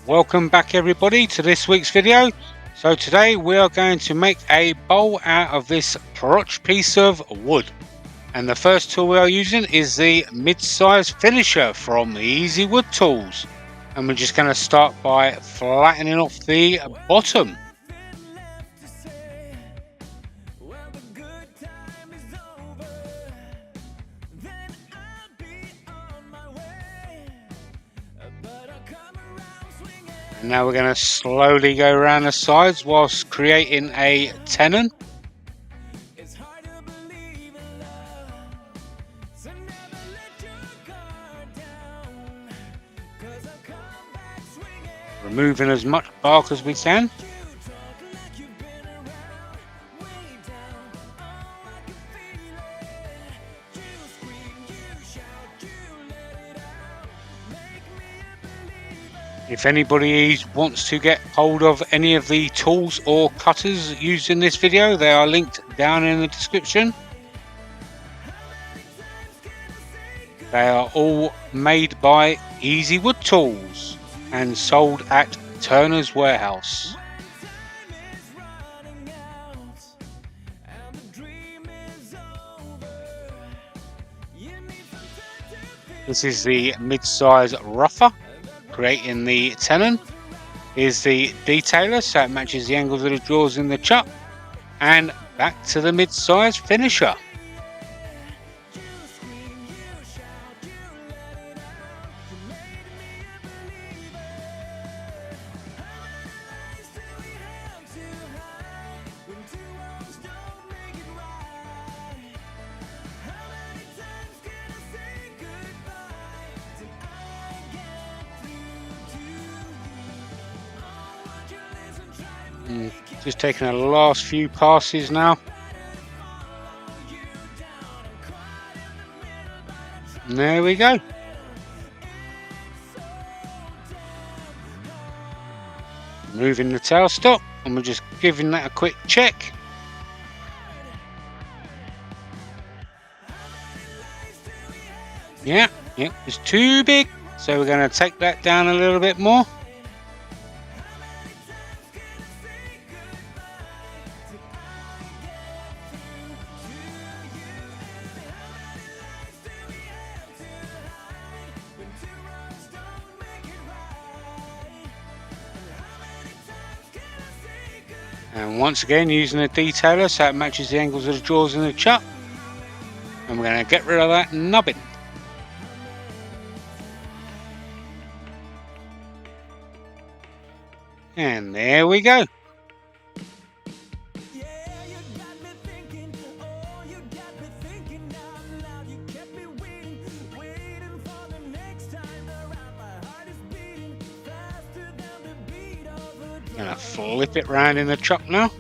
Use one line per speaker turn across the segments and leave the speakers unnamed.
Welcome back everybody to this week's video. So today we are going to make a bowl out of this crotch piece of wood. And the first tool we are using is the mid-size finisher from Easy Wood Tools. And we're just going to start by flattening off the bottom. And now we're going to slowly go around the sides whilst creating a tenon. Removing as much bark as we can. If anybody wants to get hold of any of the tools or cutters used in this video, they are linked down in the description. They are all made by Easy Wood Tools and sold at Turner's Warehouse. This is the mid-size rougher. Creating the tenon is the detailer, so it matches the angles of the jaws in the chuck, and back to the mid-size finisher. Just taking the last few passes now. And there we go. Moving the tail stop, and we're just giving that a quick check. Yeah, it's too big, so we're going to take that down a little bit more. And once again using a detailer so it matches the angles of the jaws in the chuck. And we're going to get rid of that nubbin. And there we go. Gonna flip it round in the chuck now.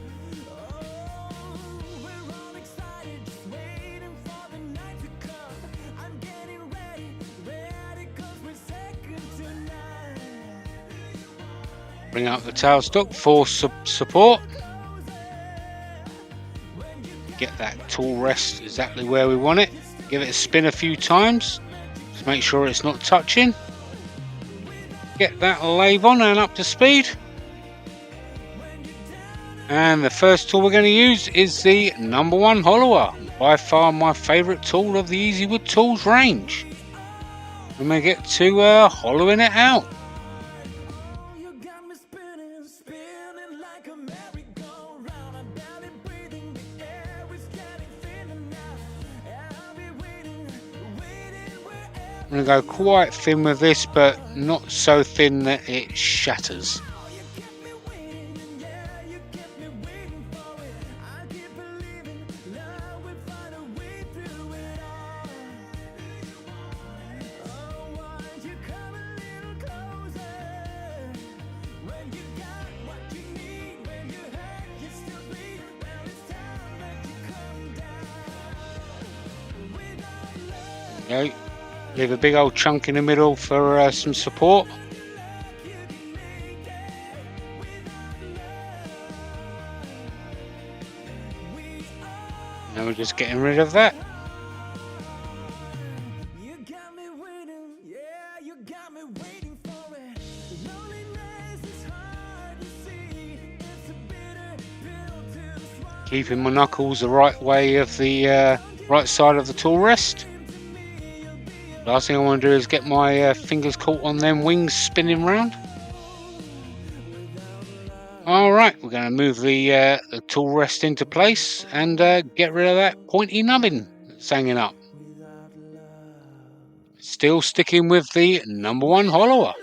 Bring up the tailstock for support. Get that tool rest exactly where we want it. Give it a spin a few times. Just make sure it's not touching. Get that lathe on and up to speed. And the first tool we're going to use is the number 1 hollower. By far my favourite tool of the Easy Wood Tools range. And we get to hollowing it out. I'm going to go quite thin with this, but not so thin that it shatters. Okay. Leave a big old chunk in the middle for some support. Now we're just getting rid of that. Keeping my knuckles the right way of the right side of the tool rest. Last thing I want to do is get my fingers caught on them wings spinning round. Alright, we're going to move the tool rest into place and get rid of that pointy nubbin that's hanging up. Still sticking with the #1 hollower.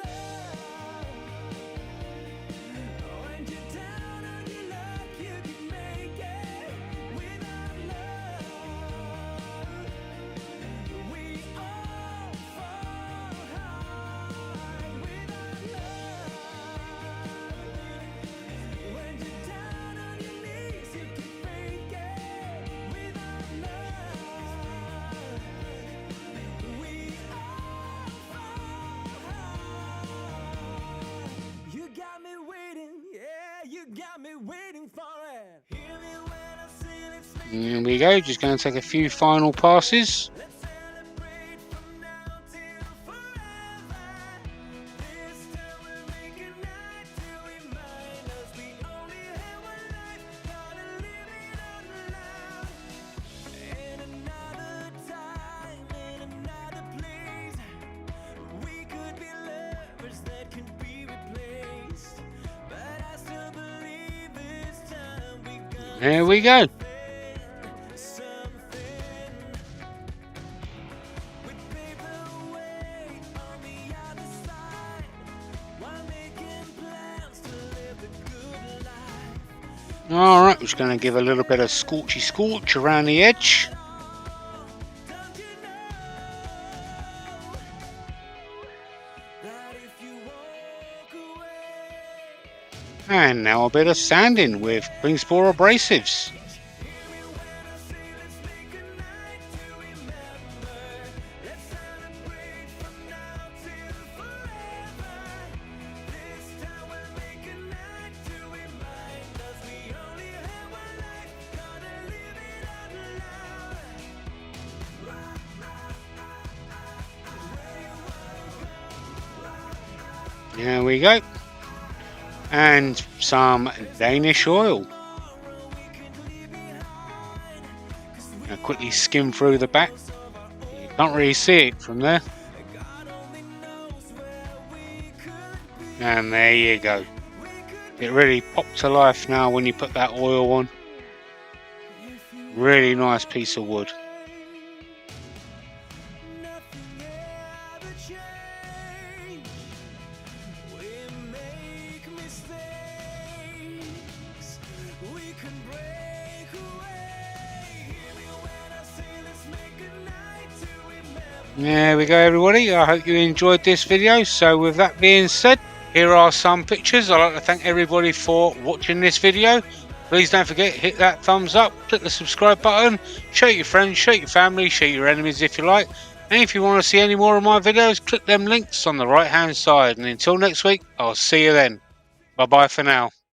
There we go, just going to take a few final passes. There we go. Alright, we're just going to give a little bit of Scorchy Scorch around the edge. And now a bit of sanding with Spore abrasives. There we go. And some Danish oil. Now quickly skim through the back. You can't really see it from there. And there you go. It really popped to life now when you put that oil on. Really nice piece of wood. There we go, everybody. I hope you enjoyed this video. So with that being said, here are some pictures. I'd like to thank everybody for watching this video. Please don't forget, hit that thumbs up, click the subscribe button, show your friends, show your family, show your enemies if you like. And if you want to see any more of my videos, click them links on the right hand side. And until next week, I'll see you then. Bye bye for now.